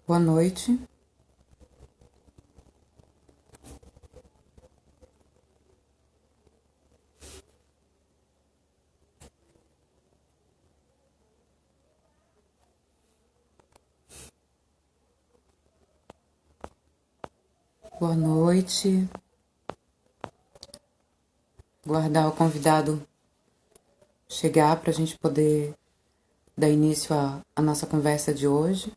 Boa noite. Boa noite. Guardar o convidado chegar para a gente poder dar início à nossa conversa de hoje.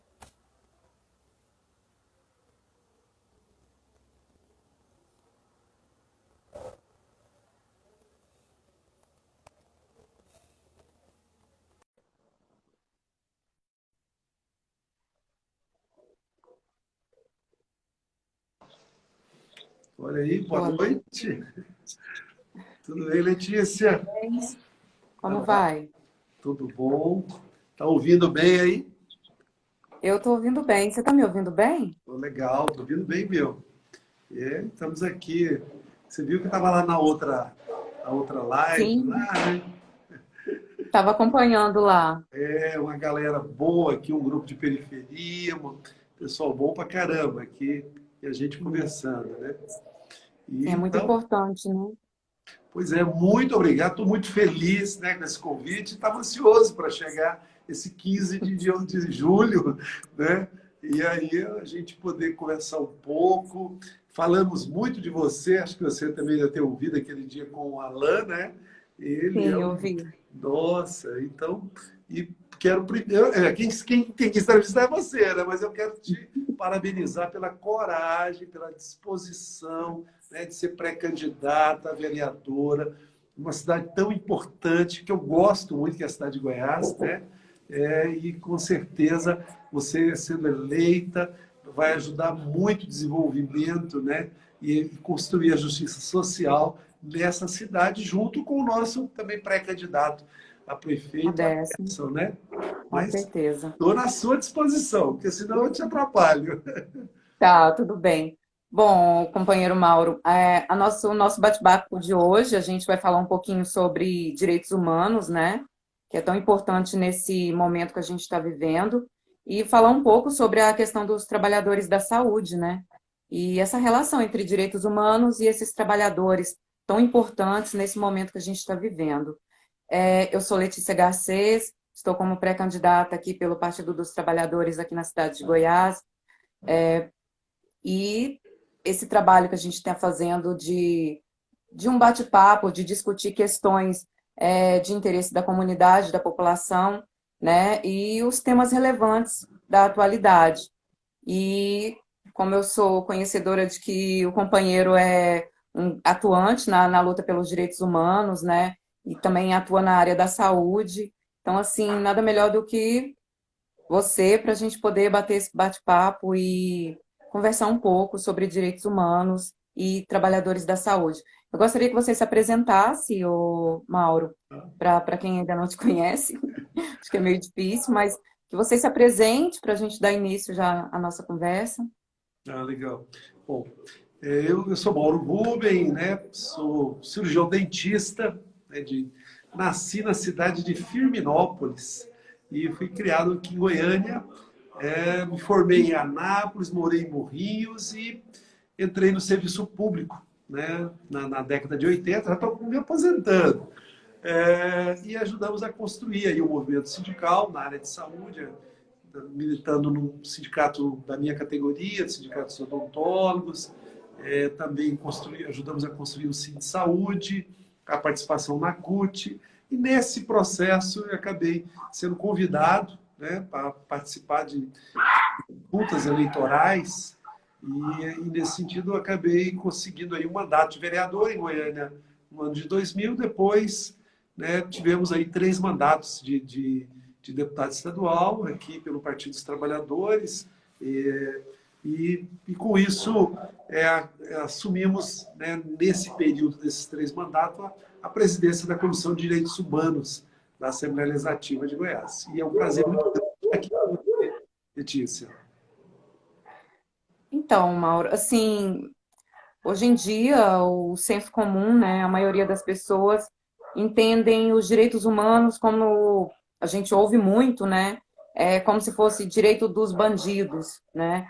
Olha aí, boa Boa noite. noite. Tudo bem, Letícia? Como vai? Tudo bom? Tá ouvindo bem aí? Eu tô ouvindo bem. Você tá me ouvindo bem? Legal, tô ouvindo bem, meu. Estamos aqui. Você viu que eu estava lá na outra live, Sim, lá, né? estava acompanhando lá. Uma galera boa aqui, um grupo de periferia, um pessoal bom pra caramba aqui, e a gente conversando, né? E Sim, é muito então, importante, né? pois é, muito obrigado. Estou muito feliz, né, com esse convite. Estava ansioso para chegar esse 15 de julho, né? E aí a gente poder conversar um pouco. Falamos muito de você, acho que você também deve ter ouvido aquele dia com o Alan, né? Ele é Sim, eu um. vi. Nossa, então. E quero primeiro. Quem tem que entrevistar é você, né? Mas eu quero te parabenizar pela coragem, pela disposição, né, de ser pré-candidata a vereadora, uma cidade tão importante, que eu gosto muito, que é a cidade de Goiás, né? E com certeza você sendo eleita vai ajudar muito o desenvolvimento, né? E construir a justiça social nessa cidade, junto com o nosso também pré-candidato a prefeito, Modéstia, Aderson, né? com Mas certeza. estou na sua disposição, porque senão eu te atrapalho. Tá, tudo bem. Bom, companheiro Mauro, o nosso bate-papo de hoje, a gente vai falar um pouquinho sobre direitos humanos, né? Que é tão importante nesse momento que a gente está vivendo, e falar um pouco sobre a questão dos trabalhadores da saúde, né? E essa relação entre direitos humanos e esses trabalhadores tão importantes nesse momento que a gente está vivendo. Eu sou Letícia Garcês, estou como pré-candidata aqui pelo Partido dos Trabalhadores aqui na cidade de Goiás. E esse trabalho que a gente está fazendo de um bate-papo, de discutir questões de interesse da comunidade, da população, né, e os temas relevantes da atualidade. E como eu sou conhecedora de que o companheiro é um atuante na luta pelos direitos humanos, né, e também atua na área da saúde, então, assim, nada melhor do que você para a gente poder bater esse bate-papo e conversar um pouco sobre direitos humanos e trabalhadores da saúde. Eu gostaria que você se apresentasse, o Mauro, para quem ainda não te conhece, acho que é meio difícil, mas que você se apresente para a gente dar início já à nossa conversa. Ah, legal. Bom, eu sou Mauro Ruben, né? Sou cirurgião dentista, né? Nasci na cidade de Firminópolis e fui criado aqui em Goiânia. Me formei em Anápolis, morei em Morrinhos e entrei no serviço público, né? Na década de 80, já estou me aposentando. E ajudamos a construir aí o movimento sindical na área de saúde, militando no sindicato da minha categoria, Sindicato dos Odontólogos. Também ajudamos a construir o Cine Saúde, a participação na CUT. E nesse processo eu acabei sendo convidado, né, para participar de disputas eleitorais. E nesse sentido eu acabei conseguindo aí um mandato de vereador em Goiânia no ano de 2000. Depois, né, tivemos aí 3 mandatos de deputado estadual aqui pelo Partido dos Trabalhadores. E com isso assumimos, né, nesse período desses 3 mandatos a presidência da Comissão de Direitos Humanos da Assembleia Legislativa de Goiás. E é um prazer muito grande estar aqui com você, Letícia. Então, Mauro, assim, hoje em dia, o senso comum, né, a maioria das pessoas entendem os direitos humanos como a gente ouve muito, né? como se fosse direito dos bandidos, né?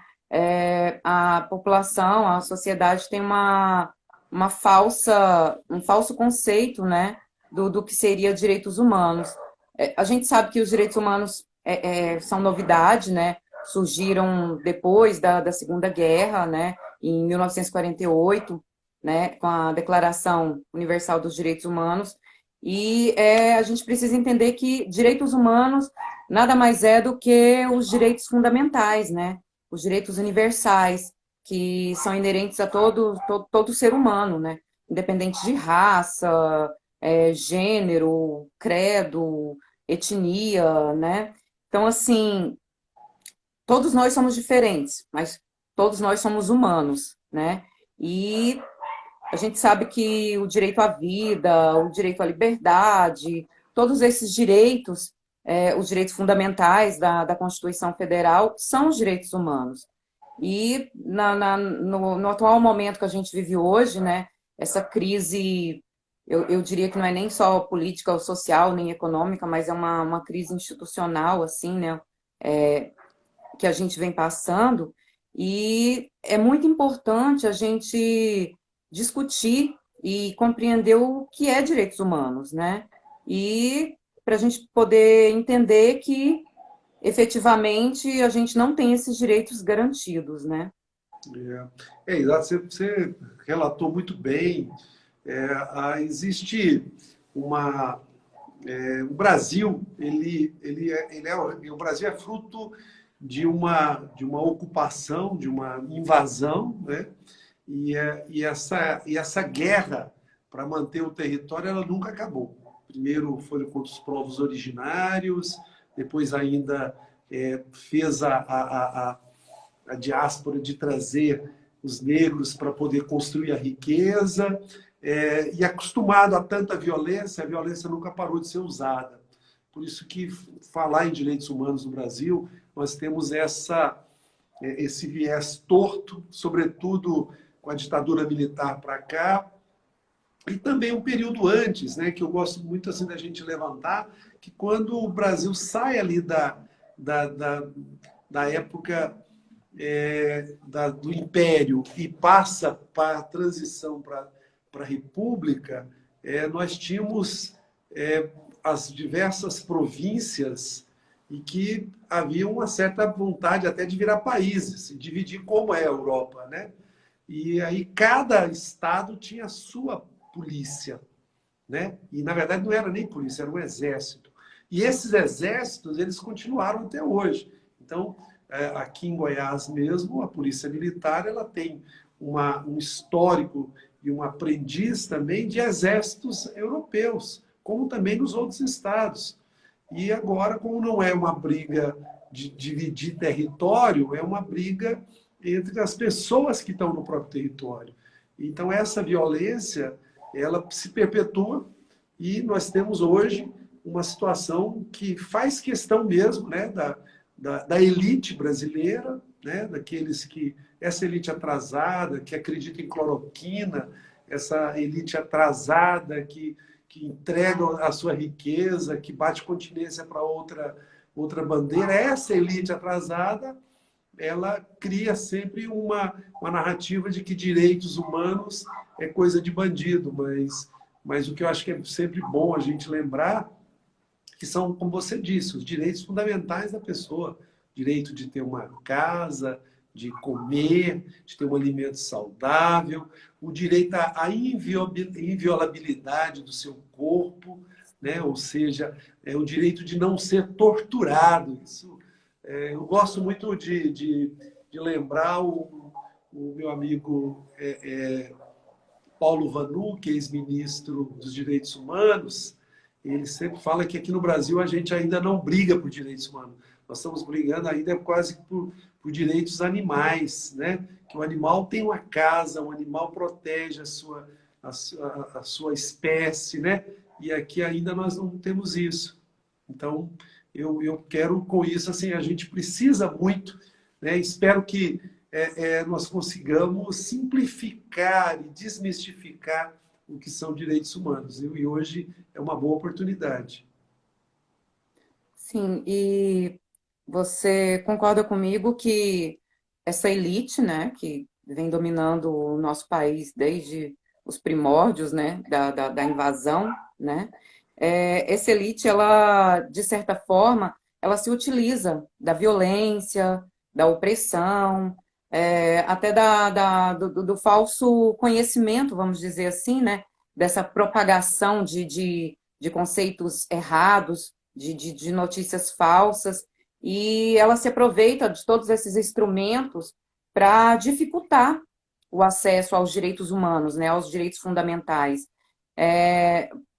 A população, a sociedade tem um falso conceito, né, do que seria direitos humanos. A gente sabe que os direitos humanos são novidade, né? Surgiram depois da Segunda Guerra, né? Em 1948, né? Com a Declaração Universal dos Direitos Humanos. E a gente precisa entender que direitos humanos nada mais é do que os direitos fundamentais, né? Os direitos universais, que são inerentes a todo ser humano, né? Independente de raça, gênero, credo, etnia, né? Então, assim, todos nós somos diferentes, mas todos nós somos humanos, né? E a gente sabe que o direito à vida, o direito à liberdade, todos esses direitos, os direitos fundamentais da Constituição Federal, são os direitos humanos. E no atual momento que a gente vive hoje, né, essa crise, eu diria que não é nem só política ou social, nem econômica, mas é uma crise institucional, assim, né, que a gente vem passando, e é muito importante a gente discutir e compreender o que é direitos humanos, né? E para a gente poder entender que efetivamente a gente não tem esses direitos garantidos, né? Exato, você relatou muito bem. Existe uma. O Brasil, o Brasil é fruto de uma ocupação, de uma invasão, né? E essa guerra para manter o território, ela nunca acabou. Primeiro foi contra os povos originários, depois ainda fez a diáspora de trazer os negros para poder construir a riqueza, e acostumado a tanta violência, a violência nunca parou de ser usada. Por isso que falar em direitos humanos no Brasil, nós temos esse viés torto, sobretudo com a ditadura militar para cá, e também um período antes, né, que eu gosto muito assim da gente levantar, que quando o Brasil sai ali da, da, da época do Império e passa para a transição para a República, nós tínhamos as diversas províncias e que havia uma certa vontade até de virar países, dividir como é a Europa, né? E aí cada estado tinha a sua polícia, né? E na verdade não era nem polícia, era um exército. E esses exércitos, eles continuaram até hoje. Então, aqui em Goiás mesmo, a Polícia Militar, ela tem um histórico e um aprendiz também de exércitos europeus, como também nos outros estados. E agora, como não é uma briga de dividir território, é uma briga entre as pessoas que estão no próprio território. Então, essa violência, ela se perpetua e nós temos hoje uma situação que faz questão mesmo, né, da elite brasileira, né, daqueles que essa elite atrasada, que acredita em cloroquina, essa elite atrasada que entrega a sua riqueza, que bate continência para outra bandeira, essa elite atrasada, ela cria sempre uma narrativa de que direitos humanos é coisa de bandido, mas o que eu acho que é sempre bom a gente lembrar que são, como você disse, os direitos fundamentais da pessoa. Direito de ter uma casa, de comer, de ter um alimento saudável, o direito à inviolabilidade do seu corpo, né? Ou seja, o direito de não ser torturado. Isso, eu gosto muito de lembrar o meu amigo Paulo Vanuc, ex-ministro dos Direitos Humanos. Ele sempre fala que aqui no Brasil a gente ainda não briga por direitos humanos. Nós estamos brigando ainda quase por direitos animais, né? Que o animal tem uma casa, o animal protege a sua espécie, né? E aqui ainda nós não temos isso. Então, eu quero com isso, assim, a gente precisa muito, né? Espero que nós consigamos simplificar e desmistificar o que são direitos humanos. E hoje é uma boa oportunidade. Sim, e você concorda comigo que essa elite, né, que vem dominando o nosso país desde os primórdios, né, da invasão, né, essa elite, ela, de certa forma, ela se utiliza da violência, da opressão, até do falso conhecimento, vamos dizer assim, né, dessa propagação de conceitos errados, de notícias falsas, e ela se aproveita de todos esses instrumentos para dificultar o acesso aos direitos humanos, né, aos direitos fundamentais.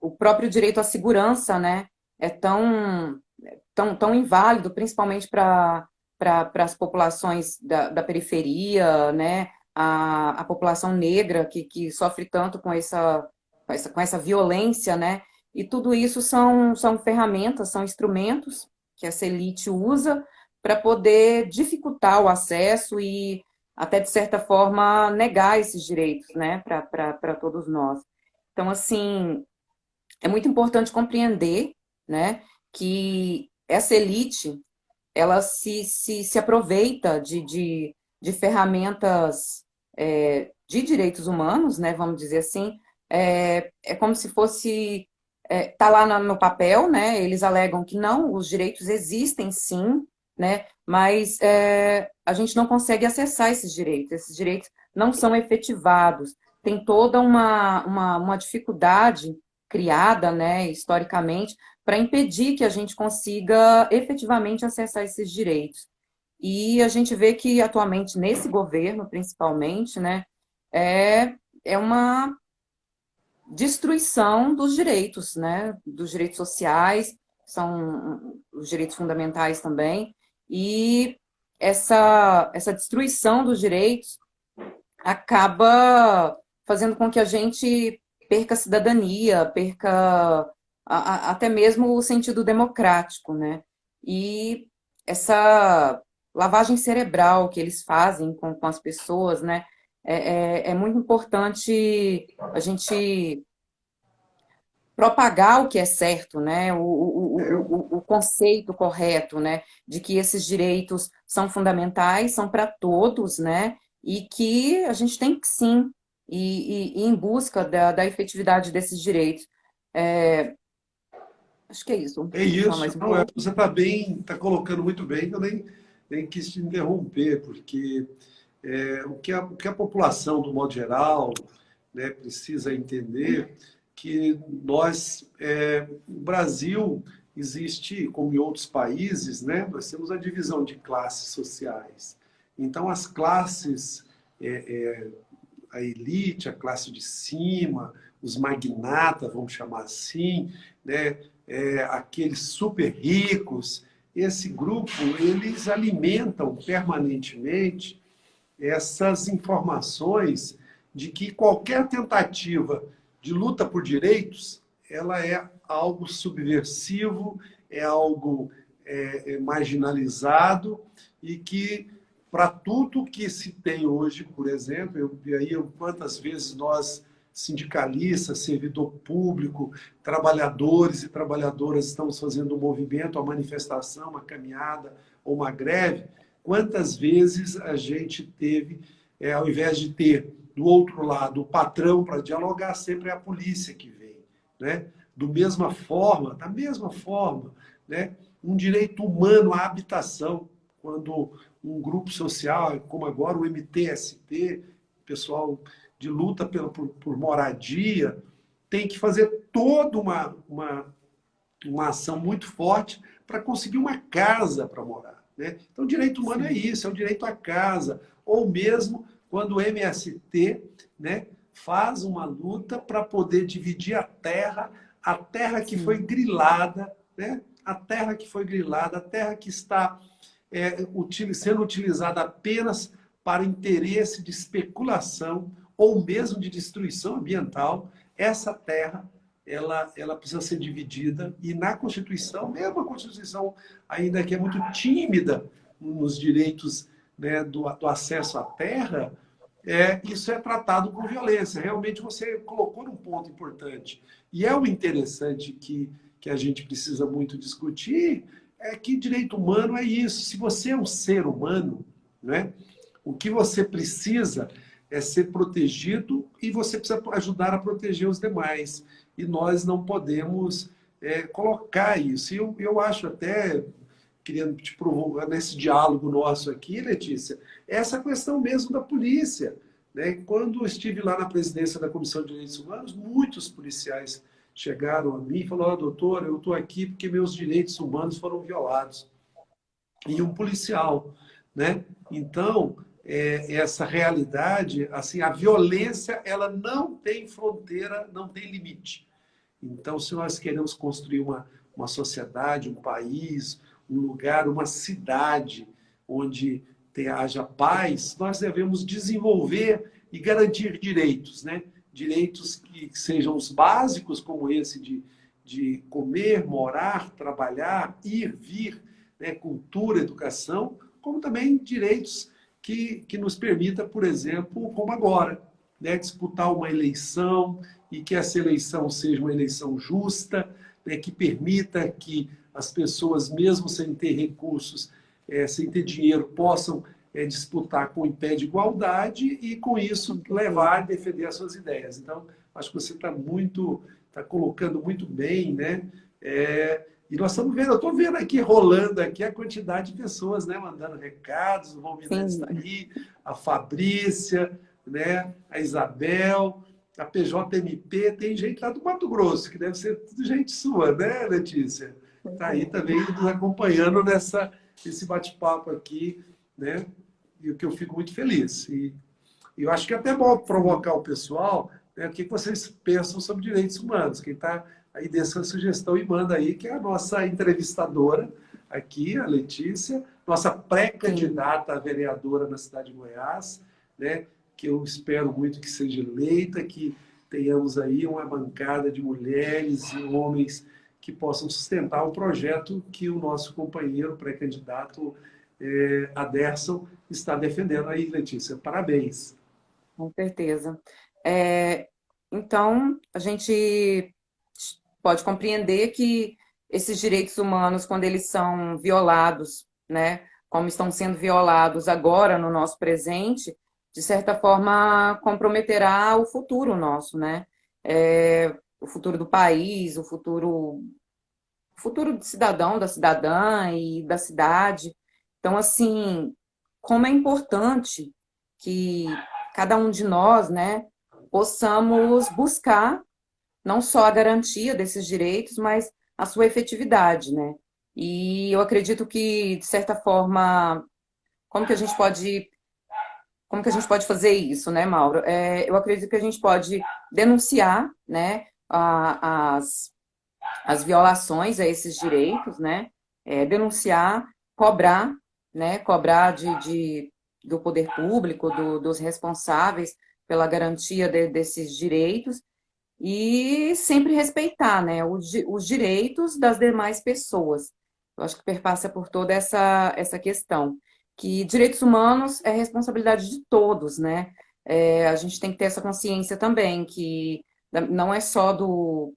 O próprio direito à segurança, né, é tão inválido, principalmente para as populações da periferia, né, a população negra que sofre tanto com essa violência, né, e tudo isso são ferramentas, são instrumentos que essa elite usa para poder dificultar o acesso e até, de certa forma, negar esses direitos, né, para todos nós. Então, assim, é muito importante compreender, né, que essa elite, ela se aproveita de ferramentas de direitos humanos, né, vamos dizer assim, é como se fosse, tá lá no papel, né, eles alegam que não, os direitos existem sim, né, mas a gente não consegue acessar esses direitos não são efetivados, tem toda uma dificuldade criada, né, historicamente, para impedir que a gente consiga efetivamente acessar esses direitos. E a gente vê que atualmente nesse governo, principalmente, né, é, é uma destruição dos direitos, né, dos direitos sociais, são os direitos fundamentais também, e essa destruição dos direitos acaba fazendo com que a gente perca a cidadania, perca até mesmo o sentido democrático, né? E essa lavagem cerebral que eles fazem com as pessoas, né? É muito importante a gente propagar o que é certo, né? O conceito correto, né? De que esses direitos são fundamentais, são para todos, né? E que a gente tem que sim ir em busca da efetividade desses direitos. É, acho que é isso. É Não vou falar isso, mais um não é? pouco. Você está bem, está colocando muito bem, eu nem quis te interromper, porque o que a população, do modo geral, né, precisa entender que o Brasil existe, como em outros países, né, nós temos a divisão de classes sociais. Então, as classes, a elite, a classe de cima, os magnatas, vamos chamar assim, né, aqueles super ricos, esse grupo, eles alimentam permanentemente essas informações de que qualquer tentativa de luta por direitos, ela é algo subversivo, é algo marginalizado e que para tudo que se tem hoje, por exemplo, quantas vezes nós sindicalistas, servidor público, trabalhadores e trabalhadoras estamos fazendo um movimento, uma manifestação, uma caminhada ou uma greve, quantas vezes a gente teve, ao invés de ter do outro lado o patrão para dialogar, sempre é a polícia que vem, né? Da mesma forma, né? Um direito humano à habitação, quando um grupo social, como agora o MTST, pessoal de luta por moradia, tem que fazer toda uma ação muito forte para conseguir uma casa para morar. Né? Então, o direito humano é Sim, isso, é o direito à casa. Ou mesmo quando o MST, né, faz uma luta para poder dividir a terra que foi sim, grilada, né? A terra que foi grilada, a terra que está sendo utilizada apenas para interesse de especulação ou mesmo de destruição ambiental, essa terra ela precisa ser dividida e na Constituição, mesmo a Constituição ainda que é muito tímida nos direitos, né, do acesso à terra, isso é tratado com violência. Realmente você colocou um ponto importante. E é o interessante que a gente precisa muito discutir, é que direito humano é isso. Se você é um ser humano, né, o que você precisa é ser protegido e você precisa ajudar a proteger os demais. E nós não podemos colocar isso. E eu acho até, querendo te provocar nesse diálogo nosso aqui, Letícia, essa questão mesmo da polícia. Né? Quando eu estive lá na presidência da Comissão de Direitos Humanos, muitos policiais chegaram a mim e falaram: doutor, eu estou aqui porque meus direitos humanos foram violados. E um policial, né? Então, essa realidade, assim, a violência, ela não tem fronteira, não tem limite. Então, se nós queremos construir uma sociedade, um país, um lugar, uma cidade onde haja paz, nós devemos desenvolver e garantir direitos, né? Direitos que sejam os básicos, como esse de comer, morar, trabalhar, ir, vir, né? Cultura, educação, como também direitos que nos permita, por exemplo, como agora, né? Disputar uma eleição, e que essa eleição seja uma eleição justa, né, que permita que as pessoas, mesmo sem ter recursos, sem ter dinheiro, possam disputar com em pé de igualdade e, com isso, levar e defender as suas ideias. Então, acho que você está colocando muito bem, né? E nós estamos vendo, eu estou vendo aqui, rolando aqui, a quantidade de pessoas, né, mandando recados, o Valminante está aí, a Fabrícia, né, a Isabel, a PJMP, tem gente lá do Mato Grosso, que deve ser tudo gente sua, né, Letícia? Está aí também nos acompanhando nesse bate-papo aqui, né? E o que eu fico muito feliz. E eu acho que é até bom provocar o pessoal, né, o que vocês pensam sobre direitos humanos. Quem está aí dessa sugestão e manda aí, que é a nossa entrevistadora aqui, a Letícia, nossa pré-candidata a vereadora na cidade de Goiás, né? Que eu espero muito que seja eleita, que tenhamos aí uma bancada de mulheres e homens que possam sustentar o projeto que o nosso companheiro pré-candidato Aderson está defendendo aí, Letícia. Parabéns. Com certeza. Então, a gente pode compreender que esses direitos humanos, quando eles são violados, né, como estão sendo violados agora no nosso presente, de certa forma comprometerá o futuro nosso, né? O futuro do país, o futuro do cidadão, da cidadã e da cidade. Então, assim, como é importante que cada um de nós, né, possamos buscar não só a garantia desses direitos, mas a sua efetividade, né? E eu acredito que, de certa forma, como que a gente pode, como que a gente pode fazer isso, né, Mauro? Eu acredito que a gente pode denunciar, né, as violações a esses direitos, né? Denunciar, cobrar, né? Cobrar do poder público, dos responsáveis pela garantia desses direitos e sempre respeitar, né? Os direitos das demais pessoas. Eu acho que perpassa por toda essa questão. Que direitos humanos é responsabilidade de todos, né? A gente tem que ter essa consciência também, que não é só do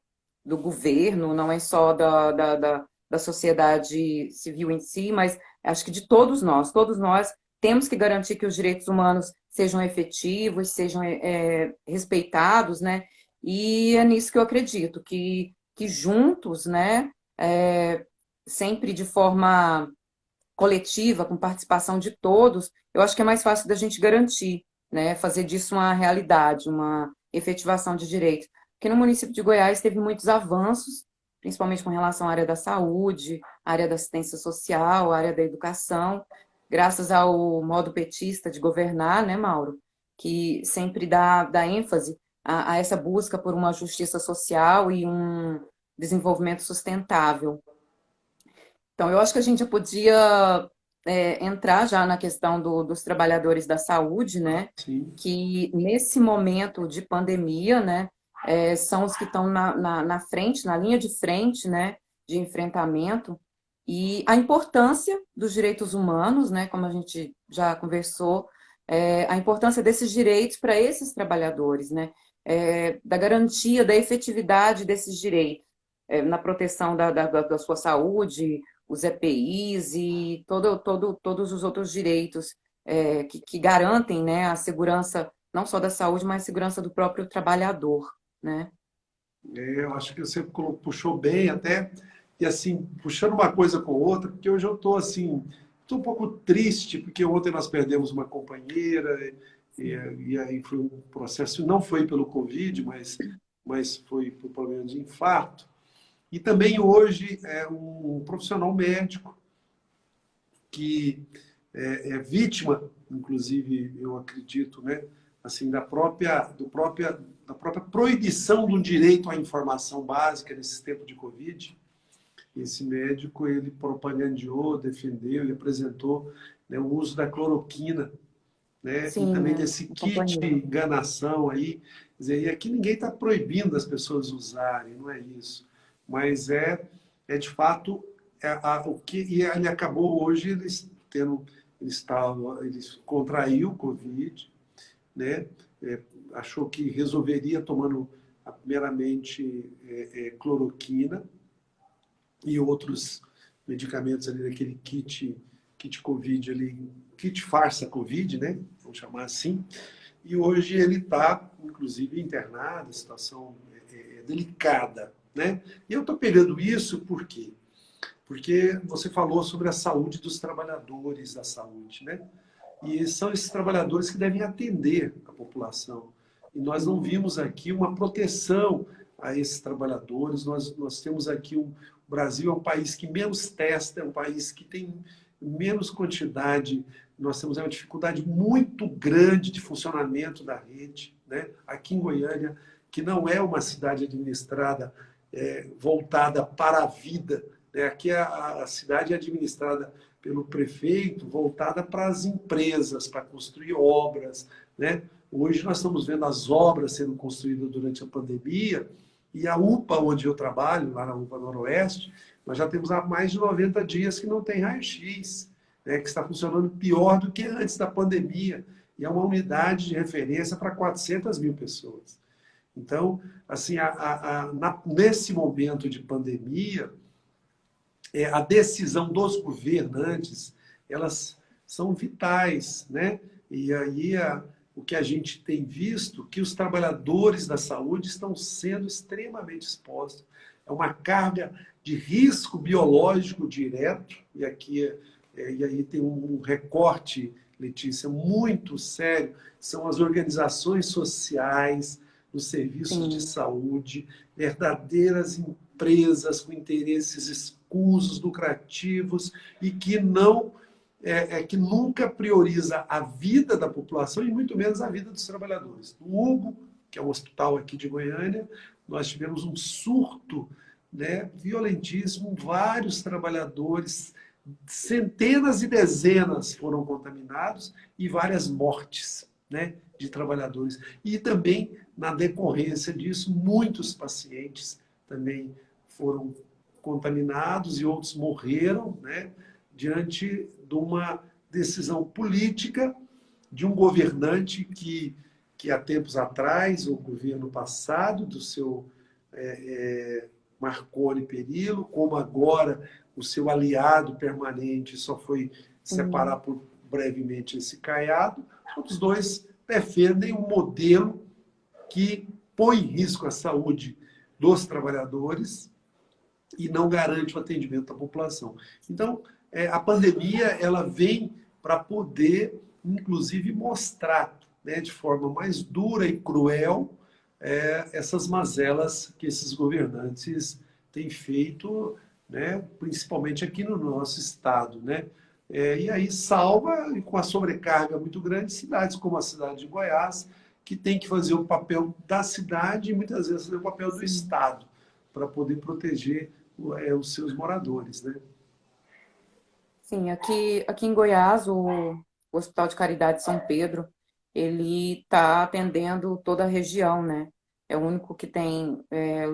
governo, não é só da sociedade civil em si, mas acho que de todos nós temos que garantir que os direitos humanos sejam efetivos, sejam respeitados, né? E é nisso que eu acredito, que juntos, né, sempre de forma coletiva, com participação de todos, eu acho que é mais fácil da gente garantir, né, fazer disso uma realidade, uma efetivação de direitos. Porque no município de Goiás teve muitos avanços, principalmente com relação à área da saúde, área da assistência social, área da educação, graças ao modo petista de governar, né, Mauro? Que sempre dá ênfase a essa busca por uma justiça social e um desenvolvimento sustentável. Então, eu acho que a gente já podia entrar já na questão dos trabalhadores da saúde, né? Sim. Que nesse momento de pandemia, né, são os que estão na frente, na linha de frente, né, de enfrentamento, e a importância dos direitos humanos, né, como a gente já conversou, a importância desses direitos para esses trabalhadores, né, da garantia da efetividade desses direitos, na proteção da sua saúde, os EPIs e todos os outros direitos que garantem, né, a segurança não só da saúde, mas a segurança do próprio trabalhador, né? Eu acho que você puxou bem até, e assim, puxando uma coisa com outra, porque hoje eu estou assim, estou um pouco triste, porque ontem nós perdemos uma companheira, e aí foi um processo, não foi pelo Covid, mas foi por problema de infarto. E também hoje é um profissional médico que é vítima, inclusive, eu acredito, né, assim, da própria proibição do direito à informação básica nesse tempo de Covid. Esse médico, ele propagandeou, defendeu, ele apresentou, né, o uso da cloroquina, né, e Sim, também é, desse kit acompanhei. enganação aí. Quer dizer, e aqui ninguém está proibindo as pessoas usarem, não é isso. Mas é de fato, o que e ele acabou hoje, ele contraiu o Covid, né? É, achou que resolveria tomando primeiramente cloroquina e outros medicamentos ali daquele kit Covid ali, kit farsa Covid, né? Vamos chamar assim. E hoje ele está, inclusive, internado, a situação é delicada, né? E eu estou pegando isso por quê? Porque você falou sobre a saúde dos trabalhadores da saúde, né? E são esses trabalhadores que devem atender a população. E nós não vimos aqui uma proteção a esses trabalhadores. Nós temos aqui o Brasil é um país que menos testa, é um país que tem menos quantidade. Nós temos uma dificuldade muito grande de funcionamento da rede, né? Aqui em Goiânia, que não é uma cidade administrada voltada para a vida, né? Aqui a cidade é administrada pelo prefeito, voltada para as empresas, para construir obras, né? Hoje nós estamos vendo as obras sendo construídas durante a pandemia e a UPA, onde eu trabalho, lá na UPA Noroeste, nós já temos há mais de 90 dias que não tem raio-x, né? Que está funcionando pior do que antes da pandemia. E é uma unidade de referência para 400 mil pessoas. Então, assim, nesse momento de pandemia, a decisão dos governantes, elas são vitais, né? E aí o que a gente tem visto, que os trabalhadores da saúde estão sendo extremamente expostos. É uma carga de risco biológico direto, e aqui e aí tem um recorte, Letícia, muito sério, são as organizações sociais, os serviços de Sim, saúde, verdadeiras empresas com interesses escusos, lucrativos e que não que nunca prioriza a vida da população e muito menos a vida dos trabalhadores. No Hugo, que é um hospital aqui de Goiânia, nós tivemos um surto, né, violentíssimo, vários trabalhadores, centenas e dezenas foram contaminados e várias mortes, né, de trabalhadores. E também, na decorrência disso, muitos pacientes também foram contaminados e outros morreram, né, diante de uma decisão política de um governante que há tempos atrás, o governo passado, do seu Marconi Perillo, como agora o seu aliado permanente só foi separar sim, por brevemente esse Caiado, os dois defendem um modelo que põe em risco a saúde dos trabalhadores e não garante o atendimento à população. Então, a pandemia ela vem para poder, inclusive, mostrar, né, de forma mais dura e cruel essas mazelas que esses governantes têm feito, né, principalmente aqui no nosso estado, né? E aí salva, com a sobrecarga muito grande, cidades como a cidade de Goiás, que tem que fazer o papel da cidade e muitas vezes fazer o papel do sim. Estado para poder proteger os seus moradores, né? Sim, aqui em Goiás, o Hospital de Caridade São Pedro, ele está atendendo toda a região, né? É o único que tem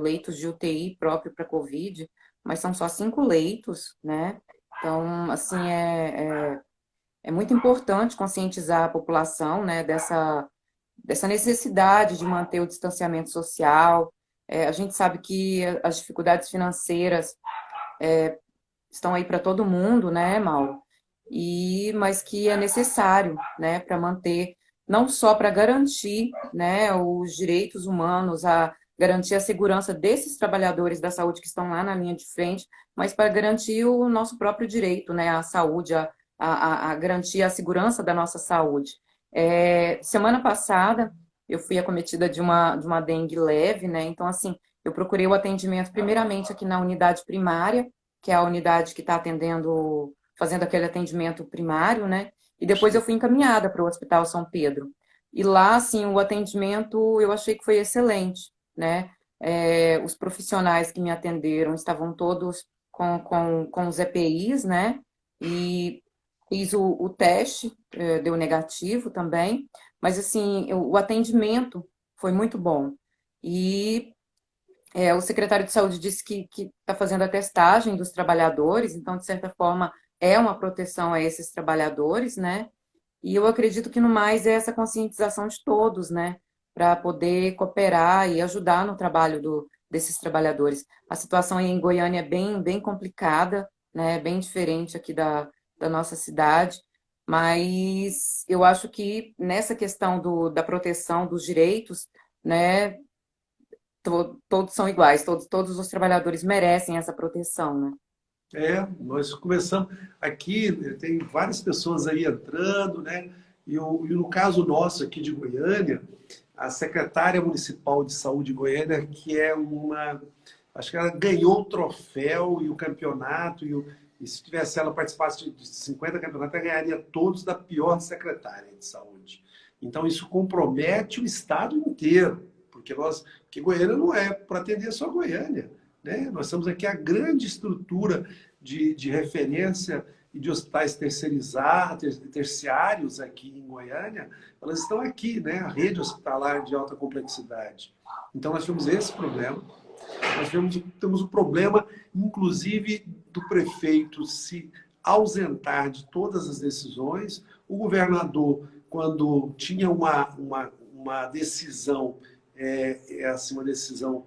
leitos de UTI próprio para Covid, mas são só 5 leitos, né? Então, assim, é muito importante conscientizar a população, né, dessa necessidade de manter o distanciamento social. A gente sabe que as dificuldades financeiras estão aí para todo mundo, né, Mauro? Mas que é necessário, né, para manter, não só para garantir, né, os direitos humanos, garantir a segurança desses trabalhadores da saúde que estão lá na linha de frente, mas para garantir o nosso próprio direito, né, à saúde, a garantir a segurança da nossa saúde. Semana passada, eu fui acometida de uma dengue leve, né, então, assim, eu procurei o atendimento primeiramente aqui na unidade primária, que é a unidade que está atendendo, fazendo aquele atendimento primário, né? E depois eu fui encaminhada para o Hospital São Pedro. E lá, assim, o atendimento eu achei que foi excelente, né? Os profissionais que me atenderam estavam todos com os EPIs, né? E fiz o teste, deu negativo também, mas, assim, o atendimento foi muito bom. E o secretário de Saúde disse que está fazendo a testagem dos trabalhadores, então, de certa forma, é uma proteção a esses trabalhadores, né? E eu acredito que no mais é essa conscientização de todos, né? Para poder cooperar e ajudar no trabalho desses trabalhadores. A situação aí em Goiânia é bem complicada, né? Bem diferente aqui da nossa cidade, mas eu acho que nessa questão da proteção dos direitos, né? Todos são iguais, todos os trabalhadores merecem essa proteção, né? Nós começamos aqui, tem várias pessoas aí entrando, né? E no caso nosso aqui de Goiânia, a secretária municipal de saúde de Goiânia, que é acho que ela ganhou o troféu e o campeonato, e se tivesse ela participasse de 50 campeonatos, ela ganharia todos da pior secretária de saúde. Então isso compromete o estado inteiro, porque Goiânia não é para atender só Goiânia, né? Nós temos aqui a grande estrutura de referência e de hospitais terciários aqui em Goiânia, elas estão aqui, né? A rede hospitalar de alta complexidade. Então, nós temos esse problema. Nós temos o problema, inclusive, do prefeito se ausentar de todas as decisões. O governador, quando tinha uma decisão, assim, uma decisão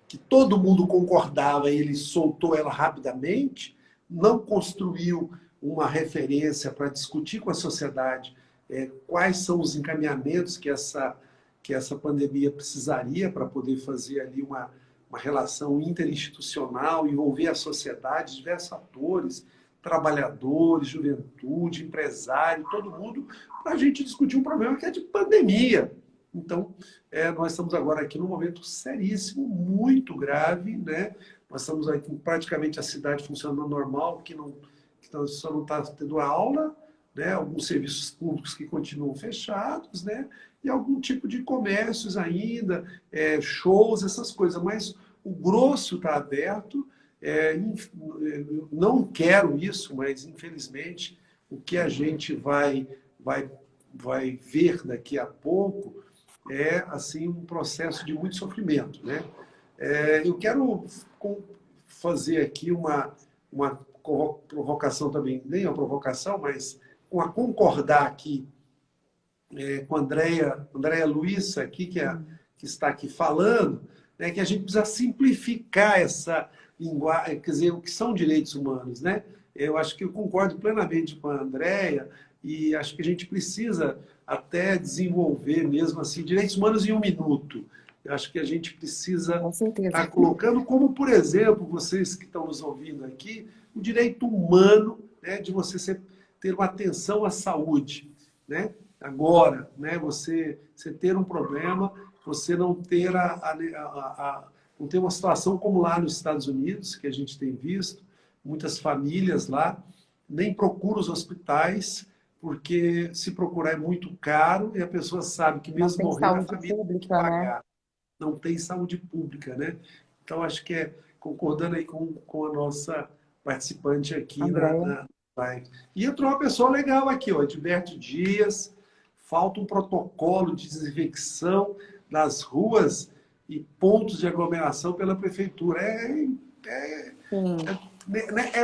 que todo mundo concordava, ele soltou ela rapidamente, não construiu uma referência para discutir com a sociedade quais são os encaminhamentos que essa pandemia precisaria para poder fazer ali uma relação interinstitucional, envolver a sociedade, diversos atores, trabalhadores, juventude, empresário, todo mundo, para a gente discutir um problema que é de pandemia. Então, nós estamos agora aqui num momento seríssimo, muito grave, né? Nós estamos aqui praticamente a cidade funcionando normal, que só não está tendo aula, né? Alguns serviços públicos que continuam fechados, né? E algum tipo de comércios ainda, shows, essas coisas. Mas o grosso está aberto. Não quero isso, mas infelizmente o que a gente vai ver daqui a pouco é assim um processo de muito sofrimento, né? Eu quero fazer aqui uma provocação também, nem uma provocação, mas concordar aqui com a Andréia Luiza, aqui, que está aqui falando, né, que a gente precisa simplificar essa linguagem, quer dizer, o que são direitos humanos, né? Eu acho que eu concordo plenamente com a Andréia e acho que a gente precisa até desenvolver mesmo assim direitos humanos em um minuto. Eu acho que a gente precisa Com certeza. estar colocando, como por exemplo, vocês que estão nos ouvindo aqui, o direito humano, né, de você ter uma atenção à saúde, né? Agora, né, você ter um problema, você não ter não ter uma situação como lá nos Estados Unidos, que a gente tem visto, muitas famílias lá nem procuram os hospitais, porque se procurar é muito caro e a pessoa sabe que Não mesmo tem morrendo a saúde família tem que pública, né? pagar. Não tem saúde pública, né? Então, acho que concordando aí com a nossa participante aqui Andréia. na live. E entrou uma pessoa legal aqui, ó, Edilberto Dias. Falta um protocolo de desinfecção nas ruas e pontos de aglomeração pela prefeitura. Sim,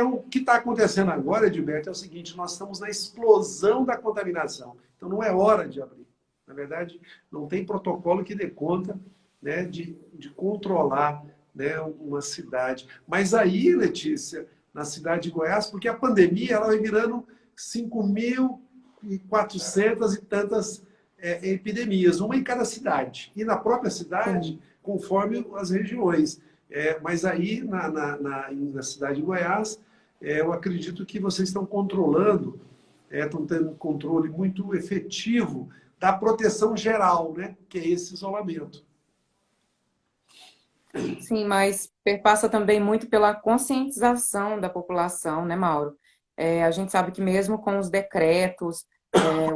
O que está acontecendo agora, Edilberto, é o seguinte: nós estamos na explosão da contaminação. Então, não é hora de abrir. Na verdade, não tem protocolo que dê conta, né, de controlar, né, uma cidade. Mas aí, Letícia, na cidade de Goiás, porque a pandemia ela vai virando 5.400 e tantas epidemias, uma em cada cidade. E na própria cidade, Sim. conforme as regiões. Mas aí, na cidade de Goiás, eu acredito que vocês estão controlando, estão tendo um controle muito efetivo da proteção geral, né? Que é esse isolamento. Sim, mas perpassa também muito pela conscientização da população, né, Mauro? A gente sabe que mesmo com os decretos,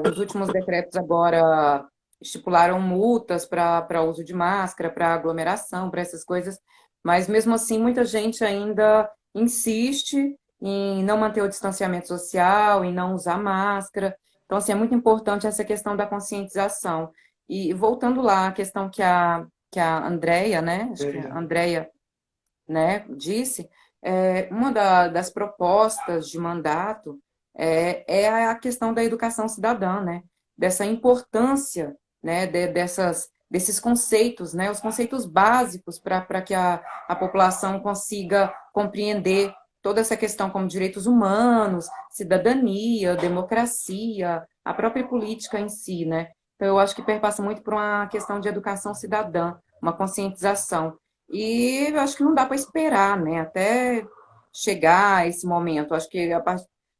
os últimos decretos agora estipularam multas para uso de máscara, para aglomeração, para essas coisas, mas mesmo assim muita gente ainda insiste em não manter o distanciamento social, em não usar máscara. Então, assim, é muito importante essa questão da conscientização. E voltando lá, a questão que a Andrea, né? Acho que é a É, Andrea, né, disse, uma das propostas de mandato é a questão da educação cidadã, né? Dessa importância, né, desses conceitos, né? Os conceitos básicos para que a população consiga compreender toda essa questão como direitos humanos, cidadania, democracia, a própria política em si, né? Então, eu acho que perpassa muito por uma questão de educação cidadã, uma conscientização. E eu acho que não dá para esperar, né? Até chegar esse momento. Acho que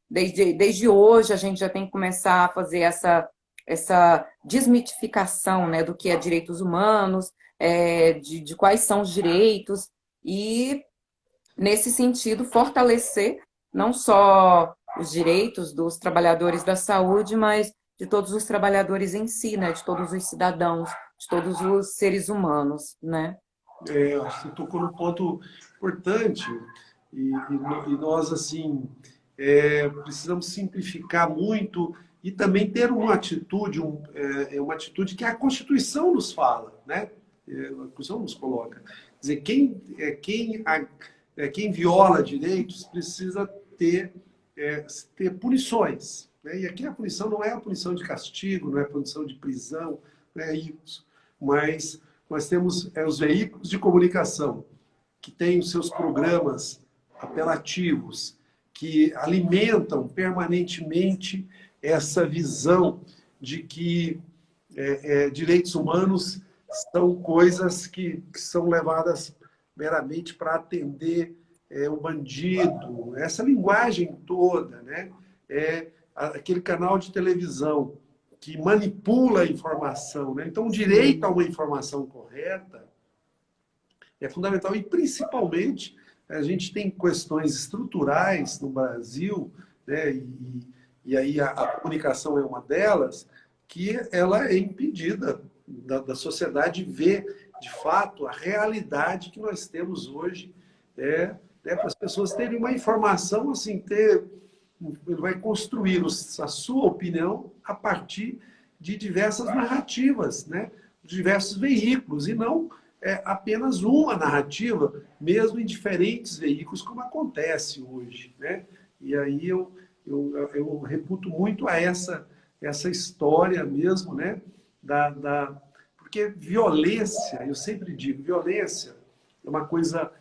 desde hoje a gente já tem que começar a fazer essa desmitificação, né, do que é direitos humanos, de quais são os direitos, e, nesse sentido, fortalecer não só os direitos dos trabalhadores da saúde, mas de todos os trabalhadores em si, né? De todos os cidadãos, de todos os seres humanos, né? acho que você tocou num ponto importante e nós, assim, precisamos simplificar muito e também ter uma atitude, uma atitude que a Constituição nos fala, né? A Constituição nos coloca. Quer dizer, quem viola direitos precisa ter punições, né? E aqui a punição não é a punição de castigo, não é a punição de prisão, não é isso. Mas nós temos os veículos de comunicação que têm os seus programas apelativos, que alimentam permanentemente essa visão de que direitos humanos são coisas que são levadas meramente para atender o bandido, essa linguagem toda, né? Aquele canal de televisão que manipula a informação, né? Então, o direito a Sim, uma informação correta é fundamental. E, principalmente, a gente tem questões estruturais no Brasil, né? E aí a comunicação é uma delas, que ela é impedida da sociedade ver, de fato, a realidade que nós temos hoje, para as pessoas terem uma informação, assim, ele vai construir a sua opinião a partir de diversas narrativas, né? De diversos veículos, e não apenas uma narrativa, mesmo em diferentes veículos, como acontece hoje, né? E aí eu reputo muito a essa história mesmo, né? Porque violência, eu sempre digo, violência é uma coisa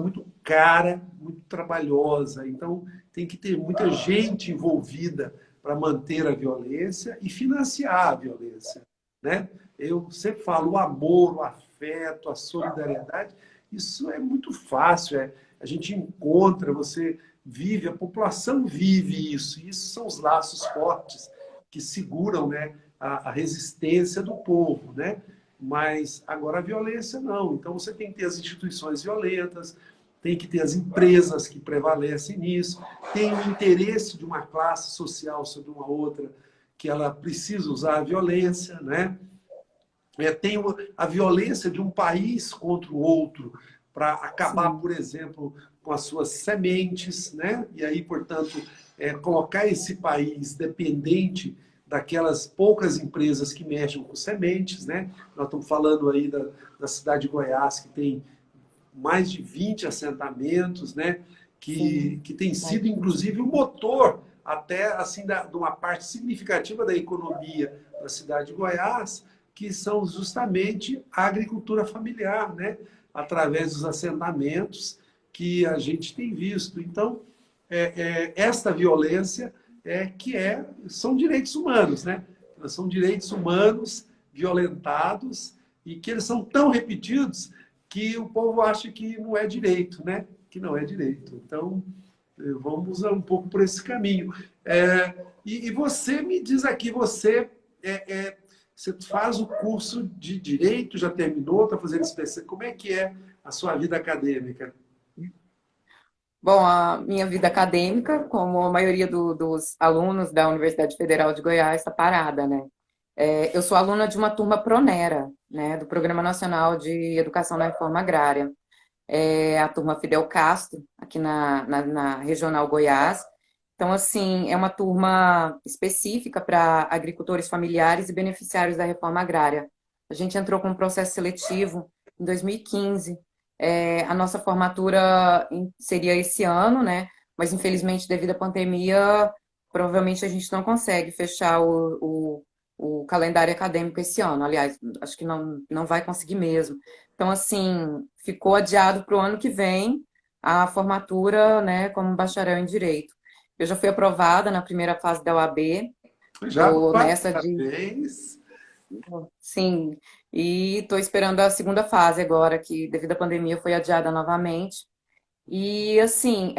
muito cara, muito trabalhosa. Então, tem que ter muita gente envolvida para manter a violência e financiar a violência, né? Eu sempre falo, o amor, o afeto, a solidariedade, isso é muito fácil, a gente encontra, você vive, a população vive isso, e isso são os laços fortes que seguram, né, a resistência do povo, né? Mas agora a violência não. Então você tem que ter as instituições violentas, tem que ter as empresas que prevalecem nisso, tem o interesse de uma classe social sobre uma outra que ela precisa usar a violência, né? Tem a violência de um país contra o outro para acabar, sim, por exemplo, com as suas sementes, né? E aí, portanto, colocar esse país dependente daquelas poucas empresas que mexem com sementes, né? Nós estamos falando aí da cidade de Goiás, que tem mais de 20 assentamentos, né? sim, Que tem sido, bastante. inclusive, o motor até assim de uma parte significativa da economia da cidade de Goiás, que são justamente a agricultura familiar, né? Através dos assentamentos que a gente tem visto. Então, esta violência são direitos humanos, né? São direitos humanos violentados e que eles são tão repetidos que o povo acha que não é direito, né? Que não é direito. Então, vamos um pouco por esse caminho. E você me diz aqui, você faz o curso de Direito, já terminou, está fazendo especial. Como é que é a sua vida acadêmica? Bom, a minha vida acadêmica, como a maioria dos alunos da Universidade Federal de Goiás, está parada, né? Eu sou aluna de uma turma Pronera, né, do Programa Nacional de Educação na Reforma Agrária. A turma Fidel Castro, aqui na Regional Goiás. Então, assim, é uma turma específica para agricultores familiares e beneficiários da reforma agrária. A gente entrou com um processo seletivo em 2015. A nossa formatura seria esse ano, né? Mas, infelizmente, devido à pandemia, provavelmente a gente não consegue fechar o calendário acadêmico esse ano. Aliás, acho que não vai conseguir mesmo. Então, assim, ficou adiado para o ano que vem a formatura, né, como bacharel em Direito. Eu já fui aprovada na primeira fase da OAB, Já estou nessa de... parabéns. Sim, e estou esperando a segunda fase agora, que devido à pandemia foi adiada novamente. E, assim,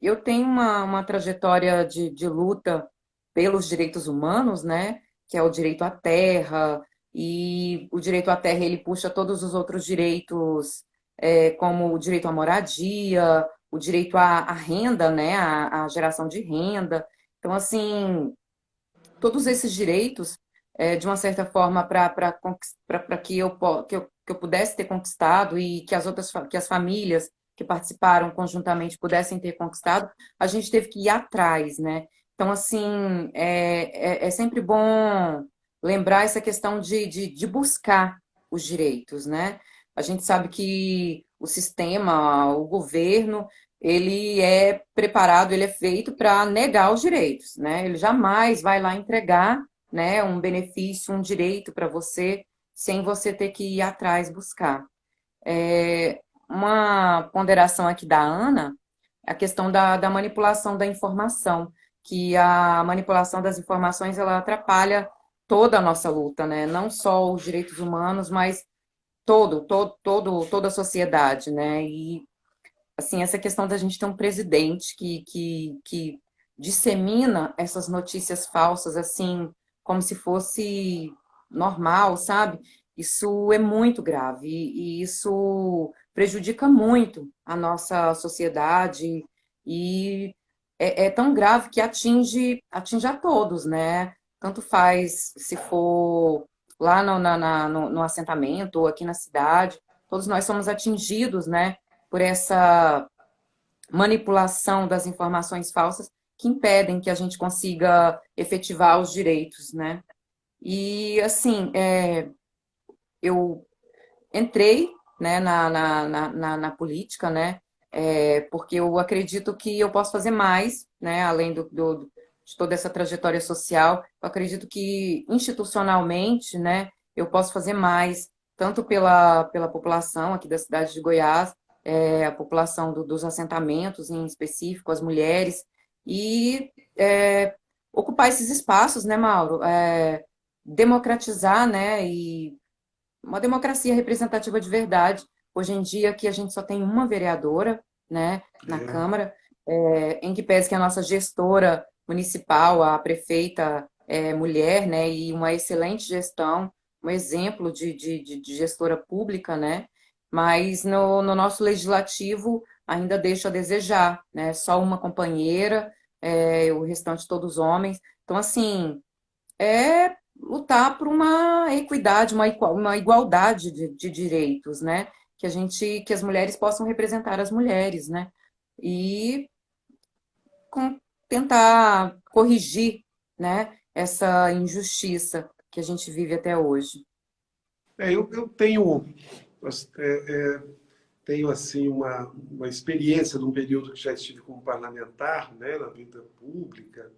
eu tenho uma trajetória de luta pelos direitos humanos, né? Que é o direito à terra, e o direito à terra ele puxa todos os outros direitos, como o direito à moradia, o direito à renda, né? À geração de renda. Então, assim, todos esses direitos, de uma certa forma, para que eu pudesse ter conquistado e que que as famílias que participaram conjuntamente pudessem ter conquistado, a gente teve que ir atrás, né? Então, assim, é sempre bom lembrar essa questão de buscar os direitos, né? A gente sabe que o sistema, o governo, ele é preparado, ele é feito para negar os direitos, né? Ele jamais vai lá entregar, né, um benefício, um direito para você, sem você ter que ir atrás buscar. Uma ponderação aqui da Ana, a questão da manipulação da informação, que a manipulação das informações, ela atrapalha toda a nossa luta, né? Não só os direitos humanos, mas toda a sociedade, né? E assim, essa questão da gente ter um presidente que dissemina essas notícias falsas, assim, como se fosse normal, sabe? Isso é muito grave e isso prejudica muito a nossa sociedade e é tão grave que atinge a todos, né? Tanto faz se for lá no assentamento ou aqui na cidade, todos nós somos atingidos, né? Por essa manipulação das informações falsas que impedem que a gente consiga efetivar os direitos, né? E, assim, eu entrei, né, na política, né, porque eu acredito que eu posso fazer mais, né, além de toda essa trajetória social, eu acredito que institucionalmente, né, eu posso fazer mais, tanto pela população aqui da cidade de Goiás, a população dos assentamentos em específico, as mulheres, e ocupar esses espaços, né, Mauro? Democratizar, né, e uma democracia representativa de verdade. Hoje em dia, aqui a gente só tem uma vereadora, né, na É. Câmara, em que pese que a nossa gestora municipal, a prefeita, é mulher, né, e uma excelente gestão, um exemplo de gestora pública, né, mas no nosso legislativo ainda deixa a desejar, né, só uma companheira, o restante todos homens. Então, assim, lutar por uma equidade, uma igualdade de direitos, né? Que as mulheres possam representar as mulheres, né? E tentar corrigir, né? Essa injustiça que a gente vive até hoje. Eu tenho assim uma experiência de um período que já estive como parlamentar, né, na vida pública,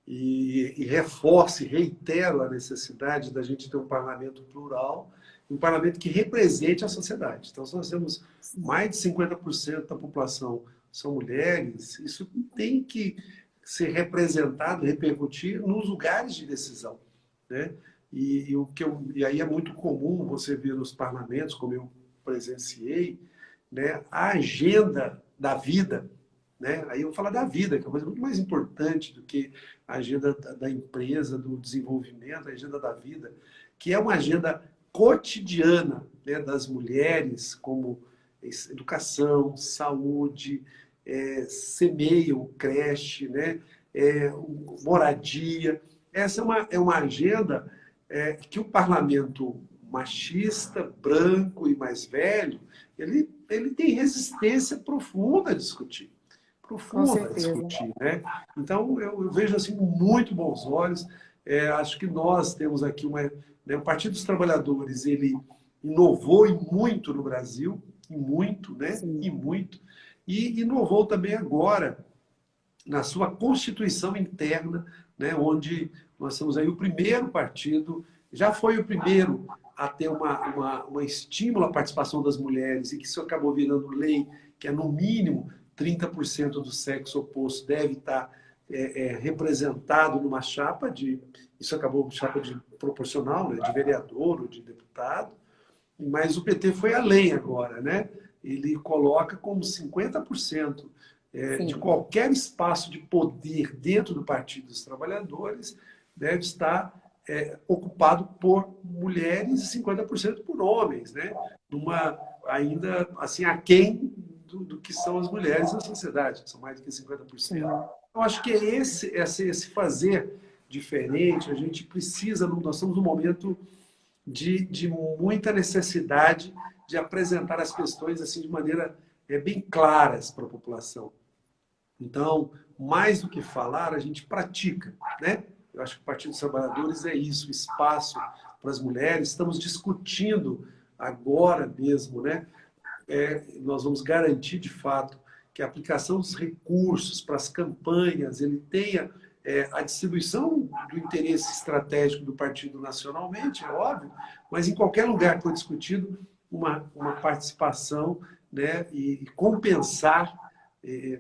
e reforço e reitero a necessidade da gente ter um parlamento plural, um parlamento que represente a sociedade. Então, se nós temos mais de 50% da população são mulheres, isso tem que ser representado, repercutir nos lugares de decisão, né? E aí é muito comum você ver nos parlamentos, como eu presenciei, né, a agenda da vida, né? Aí eu vou falar da vida, que é uma coisa muito mais importante do que a agenda da empresa, do desenvolvimento, a agenda da vida, que é uma agenda cotidiana, né, das mulheres, como educação, saúde, semeio, creche, né, moradia. Essa é uma agenda que o parlamento machista, branco e mais velho, ele tem resistência profunda a discutir. Com Profunda a certeza. discutir, né? Então, eu vejo assim com muito bons olhos. Acho que nós temos aqui né, o Partido dos Trabalhadores, ele inovou e muito no Brasil, e muito, né? Sim, E muito. E inovou também agora na sua constituição interna, né, onde nós temos aí o primeiro partido, já foi o primeiro a ter uma estímulo à participação das mulheres, e que isso acabou virando lei, que é no mínimo 30% do sexo oposto deve estar representado numa chapa isso acabou chapa de proporcional, né, de vereador ou de deputado, mas o PT foi além agora, né? Ele coloca como 50% de sim, qualquer espaço de poder dentro do Partido dos Trabalhadores deve estar ocupado por mulheres e 50% por homens, né? Numa, ainda assim, aquém do que são as mulheres na sociedade, que são mais do que 50%. sim, Eu acho que é esse fazer diferente, a gente precisa, nós estamos num momento de muita necessidade de apresentar as questões assim de maneira bem claras para a população. Então, mais do que falar, a gente pratica, né? Eu acho que o Partido dos Trabalhadores é isso, espaço para as mulheres. Estamos discutindo agora mesmo, né? Nós vamos garantir de fato que a aplicação dos recursos para as campanhas ele tenha a distribuição do interesse estratégico do partido nacionalmente, é óbvio, mas em qualquer lugar que for discutido, uma participação, né, e compensar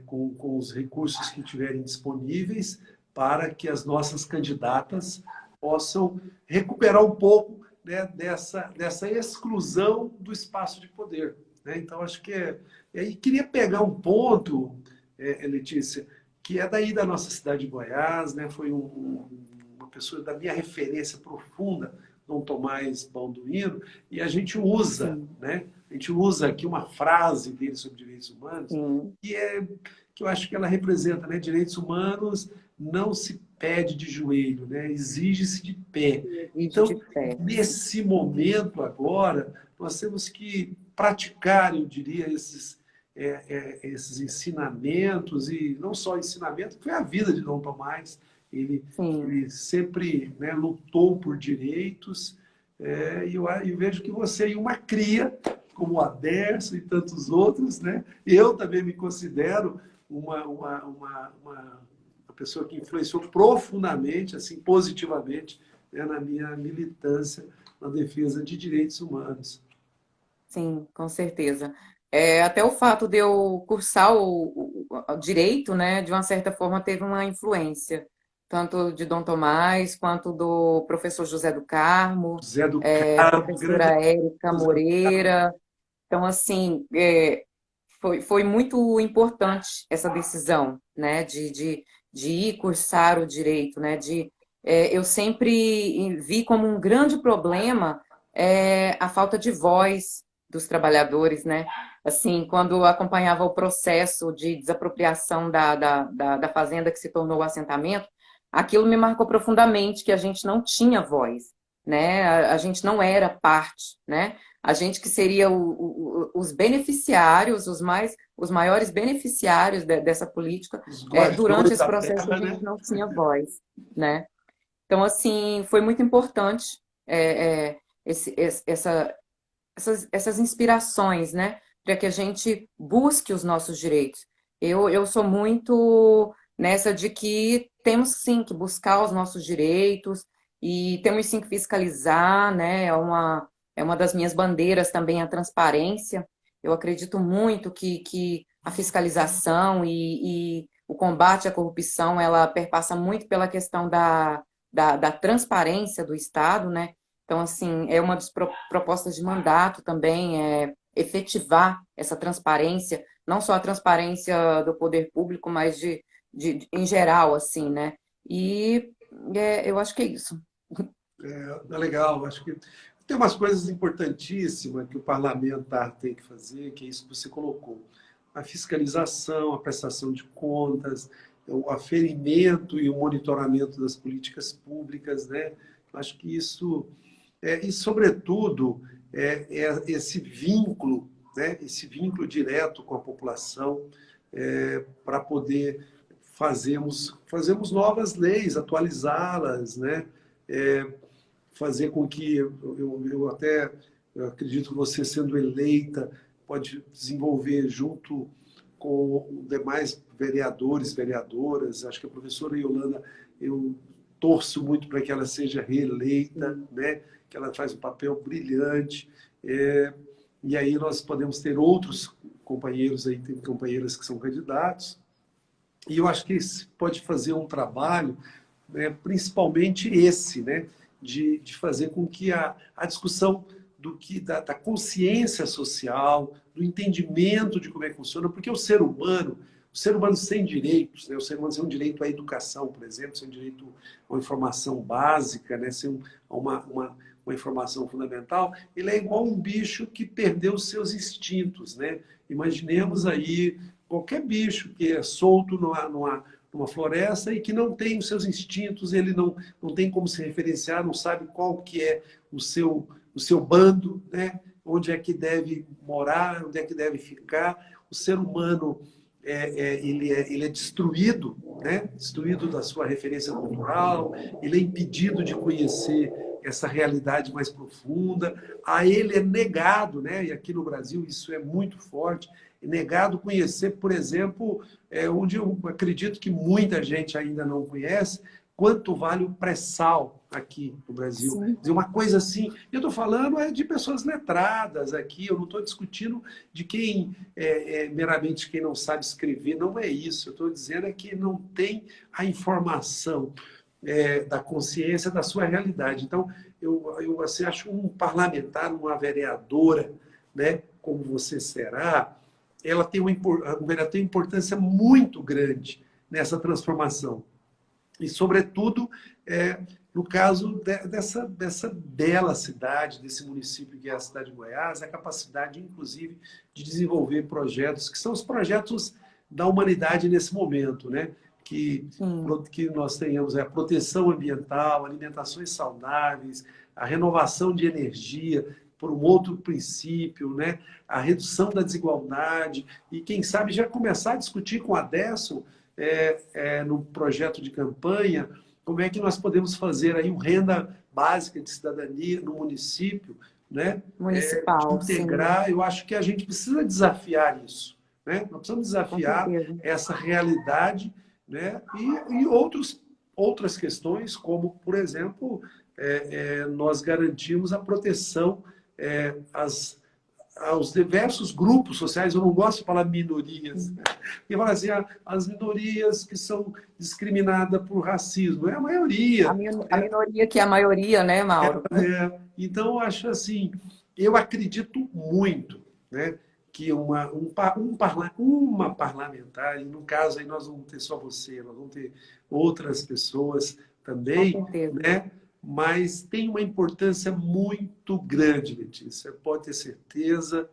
com os recursos que tiverem disponíveis para que as nossas candidatas possam recuperar um pouco, né, dessa exclusão do espaço de poder. Né? Então, acho que E queria pegar um ponto, Letícia, que é daí da nossa cidade de Goiás, né? Foi uma pessoa da minha referência profunda, Dom Tomás Balduino, e a gente usa, sim, né? A gente usa aqui uma frase dele sobre direitos humanos, sim. que que eu acho que ela representa, né? Direitos humanos não se pede de joelho, né? Exige-se de pé. Vídeo de Então, pé. nesse momento agora, nós temos que praticar, eu diria, esses ensinamentos, e não só ensinamento, foi a vida de Dom Tomás. Sim, Ele sempre, né, lutou por direitos, e eu vejo que você e uma cria, como o Aderso e tantos outros, né? Eu também me considero uma pessoa que influenciou profundamente, assim, positivamente, né, na minha militância na defesa de direitos humanos. sim, com certeza. Até o fato de eu cursar o direito, né, de uma certa forma teve uma influência, tanto de Dom Tomás quanto do professor José do Carmo, Zé do Carmo, grande professora Érica Zé do Carmo. Moreira. Então, assim, foi muito importante essa decisão, né, de ir cursar o direito, né, eu sempre vi como um grande problema a falta de voz dos trabalhadores, né, assim, quando eu acompanhava o processo de desapropriação da fazenda que se tornou o assentamento, aquilo me marcou profundamente, que a gente não tinha voz, né, a gente não era parte, né, a gente que seria os beneficiários, os maiores beneficiários dessa política, Os durante guardiões esse da processo a terra, gente né? não tinha voz, né? Então, assim, foi muito importante essas inspirações, né? Para que a gente busque os nossos direitos. Eu sou muito nessa de que temos sim que buscar os nossos direitos e temos sim que fiscalizar, né? É uma das minhas bandeiras também a transparência. Eu acredito muito que a fiscalização e o combate à corrupção, ela perpassa muito pela questão da transparência do Estado, né? Então, assim, é uma das propostas de mandato também, é efetivar essa transparência, não só a transparência do poder público, mas em geral, assim, né? E eu acho que é isso. É legal, acho que tem umas coisas importantíssimas que o parlamentar tem que fazer, que é isso que você colocou. A fiscalização, a prestação de contas, o aferimento e o monitoramento das políticas públicas, né? Acho que isso, e sobretudo, esse vínculo, né? Esse vínculo direto com a população, para poder fazermos novas leis, atualizá-las, né? Fazer com que eu acredito que você sendo eleita pode desenvolver junto com demais vereadores, vereadoras. Acho que a professora Yolanda, eu torço muito para que ela seja reeleita, né? Que ela faz um papel brilhante. E aí nós podemos ter outros companheiros aí, tem companheiras que são candidatos. E eu acho que esse pode fazer um trabalho, né, principalmente esse, né, de fazer com que a discussão da consciência social, do entendimento de como é que funciona, porque o ser humano sem direitos, né, o ser humano sem um direito à educação, por exemplo, sem um direito a uma informação básica, né, sem uma informação fundamental, ele é igual um bicho que perdeu os seus instintos, né? Imaginemos aí qualquer bicho que é solto numa floresta e que não tem os seus instintos, ele não tem como se referenciar, não sabe qual que é o seu bando, né? Onde é que deve morar, onde é que deve ficar. O ser humano ele é destruído, né? Destruído da sua referência cultural, ele é impedido de conhecer essa realidade mais profunda, a ele é negado, né? E aqui no Brasil isso é muito forte, é negado conhecer, por exemplo, onde eu acredito que muita gente ainda não conhece, quanto vale o pré-sal aqui no Brasil. Sim. Dizer, uma coisa assim, eu estou falando de pessoas letradas aqui, eu não estou discutindo de quem meramente quem não sabe escrever, não é isso, eu estou dizendo que não tem a informação da consciência da sua realidade. Então, eu assim, acho um parlamentar, uma vereadora, né, como você será, ela tem uma importância muito grande nessa transformação. E, sobretudo, no caso dessa bela cidade, desse município que é a cidade de Goiás, a capacidade, inclusive, de desenvolver projetos, que são os projetos da humanidade nesse momento, né? Que nós tenhamos a proteção ambiental, alimentações saudáveis, a renovação de energia, por um outro princípio, né? A redução da desigualdade, e quem sabe já começar a discutir com a Adesso, no projeto de campanha, como é que nós podemos fazer aí uma renda básica de cidadania no município, né? Municipal, integrar, sim. eu acho que a gente precisa desafiar isso, né? Nós precisamos desafiar essa realidade, né? E outras questões, como, por exemplo, nós garantimos a proteção aos diversos grupos sociais, eu não gosto de falar minorias, e falar assim, as minorias que são discriminadas por racismo, é a maioria. A minoria que é a maioria, né, Mauro? Então, eu acho assim, eu acredito muito, né, que uma parlamentar, e no caso aí nós não vamos ter só você, nós vamos ter outras pessoas também, Com certeza. né? Mas tem uma importância muito grande, Letícia, pode ter certeza.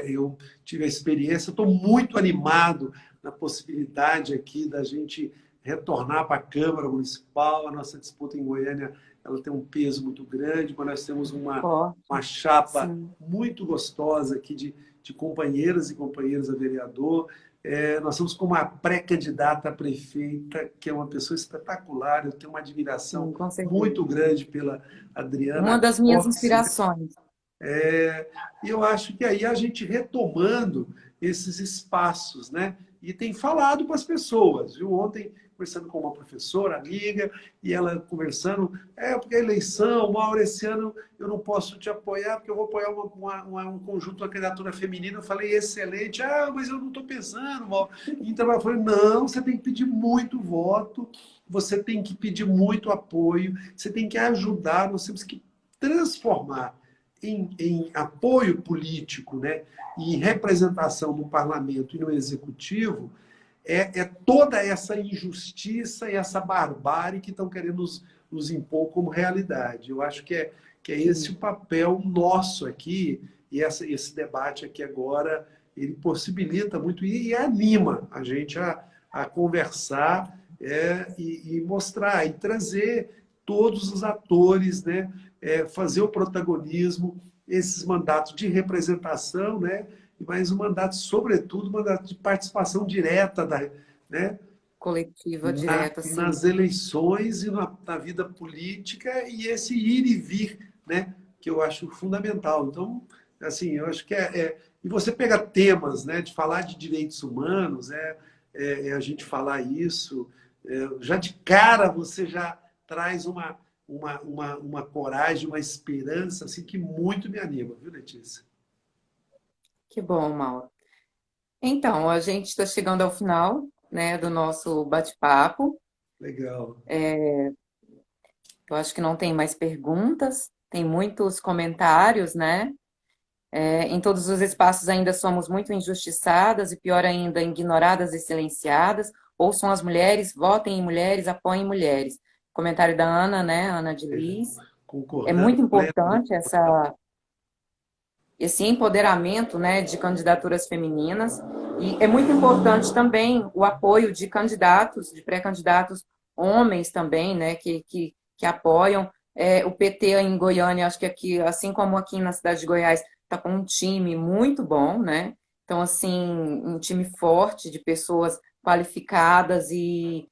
Eu tive a experiência, estou muito animado na possibilidade aqui da gente retornar para a Câmara Municipal. A nossa disputa em Goiânia ela tem um peso muito grande, mas nós temos uma chapa muito gostosa aqui de companheiras e companheiros a vereador. Nós somos com uma pré-candidata a prefeita, que é uma pessoa espetacular. Eu tenho uma admiração muito grande pela Adriana. Uma das minhas inspirações. E eu acho que aí a gente retomando esses espaços, né, e tem falado com as pessoas. Viu? Ontem, conversando com uma professora, amiga, e ela conversando, porque a eleição, Mauro, esse ano eu não posso te apoiar, porque eu vou apoiar um conjunto, uma candidatura feminina. Eu falei, excelente. Mas eu não estou pensando, Mauro. Então ela falou, não, você tem que pedir muito voto, você tem que pedir muito apoio, você tem que ajudar, nós temos que transformar em apoio político, né, e em representação no parlamento e no executivo, toda essa injustiça e essa barbárie que estão querendo nos impor como realidade. Eu acho que é esse o papel nosso aqui, e esse debate aqui agora, ele possibilita muito e anima a gente a conversar e mostrar, e trazer todos os atores, né, fazer o protagonismo, esses mandatos de representação, né, mas um mandato, sobretudo, um mandato de participação direta, né, Coletiva, direta, sim. nas eleições e na vida política, e esse ir e vir, né, que eu acho fundamental. Então, assim, eu acho que e você pega temas, né, de falar de direitos humanos, a gente falar isso, já de cara você já traz uma coragem, uma esperança, assim, que muito me anima, viu, Letícia? Que bom, Mauro. Então, a gente está chegando ao final, né, do nosso bate-papo. Legal. Eu acho que não tem mais perguntas, tem muitos comentários, né? Em todos os espaços ainda somos muito injustiçadas e, pior ainda, ignoradas e silenciadas. Ouçam as mulheres, votem em mulheres, apoiem mulheres. Comentário da Ana, né? Ana de Liz. É Concordando muito plenamente. importante esse empoderamento, né, de candidaturas femininas. E é muito importante também o apoio de candidatos, de pré-candidatos homens também, né, que apoiam. O PT em Goiânia, acho que aqui, assim como aqui na cidade de Goiás, está com um time muito bom, né? Então, assim, um time forte de pessoas qualificadas e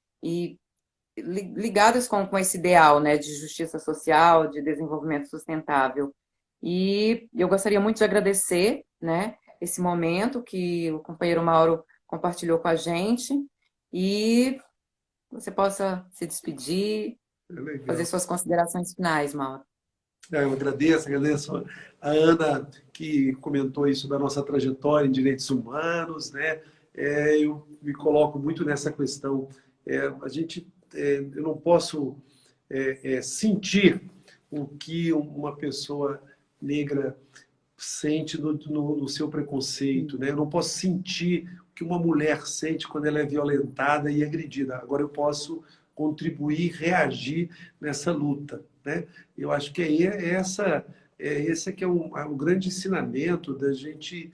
ligadas com esse ideal, né, de justiça social, de desenvolvimento sustentável. E eu gostaria muito de agradecer, né, esse momento que o companheiro Mauro compartilhou com a gente e você possa se despedir, É fazer legal. suas considerações finais, Mauro. Eu agradeço a Ana que comentou isso da nossa trajetória em direitos humanos, né? Eu me coloco muito nessa questão. Eu não posso sentir o que uma pessoa negra sente no seu preconceito, né? Eu não posso sentir o que uma mulher sente quando ela é violentada e agredida. Agora eu posso contribuir, reagir nessa luta, né? Eu acho que esse é que é o grande ensinamento da gente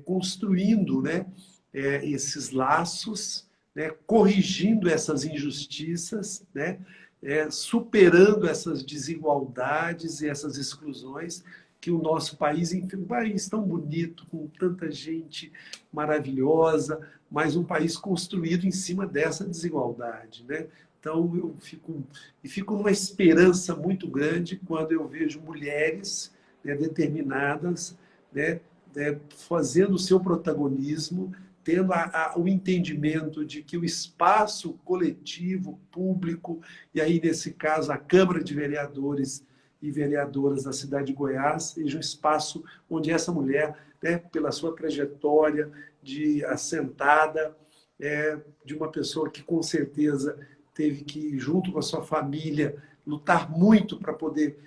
construindo, né? Esses laços, né? Corrigindo essas injustiças, né? Superando essas desigualdades e essas exclusões que o nosso país, enfim, um país tão bonito, com tanta gente maravilhosa, mas um país construído em cima dessa desigualdade, né? Então eu fico numa esperança muito grande quando eu vejo mulheres, né, determinadas, né, fazendo o seu protagonismo, tendo o entendimento de que o espaço coletivo, público, e aí nesse caso a Câmara de Vereadores e vereadoras da cidade de Goiás, seja um espaço onde essa mulher, né, pela sua trajetória de assentada, de uma pessoa que com certeza teve que, junto com a sua família, lutar muito para poder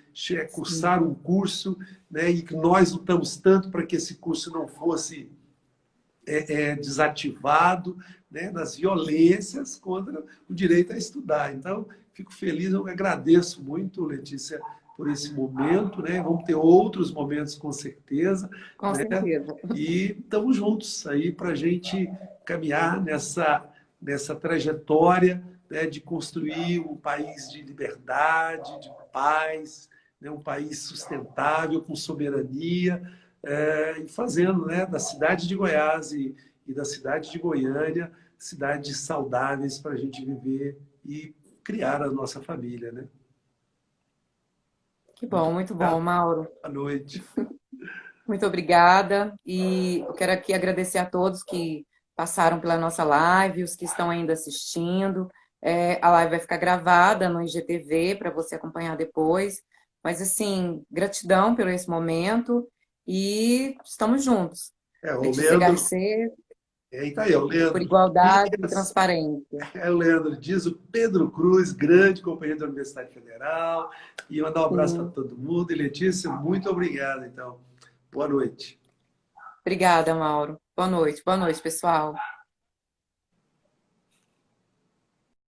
cursar um curso, né, e que nós lutamos tanto para que esse curso não fosse desativado, né, nas violências contra o direito a estudar. Então, fico feliz, eu agradeço muito, Letícia, por esse momento, né? Vamos ter outros momentos com certeza, Com né? certeza. E estamos juntos aí para a gente caminhar nessa trajetória, né, de construir um país de liberdade, de paz, né, um país sustentável, com soberania, e fazendo, né, da cidade de Goiás e da cidade de Goiânia cidades saudáveis para a gente viver e criar a nossa família, né? Que Muito bom, muito bom, obrigado. Mauro. Boa noite. Muito obrigada. E eu quero aqui agradecer a todos que passaram pela nossa live, os que estão ainda assistindo. A live vai ficar gravada no IGTV para você acompanhar depois. Mas, assim, gratidão pelo esse momento e estamos juntos. O Letícia Leandro, Garcês, tá aí, o por Leandro igualdade e Dias, transparência. o Leandro Dias, o Pedro Cruz, grande companheiro da Universidade Federal. E mandar um abraço para Sim. todo mundo. E Letícia, muito obrigado, então. Boa noite. Obrigada, Mauro. Boa noite, pessoal.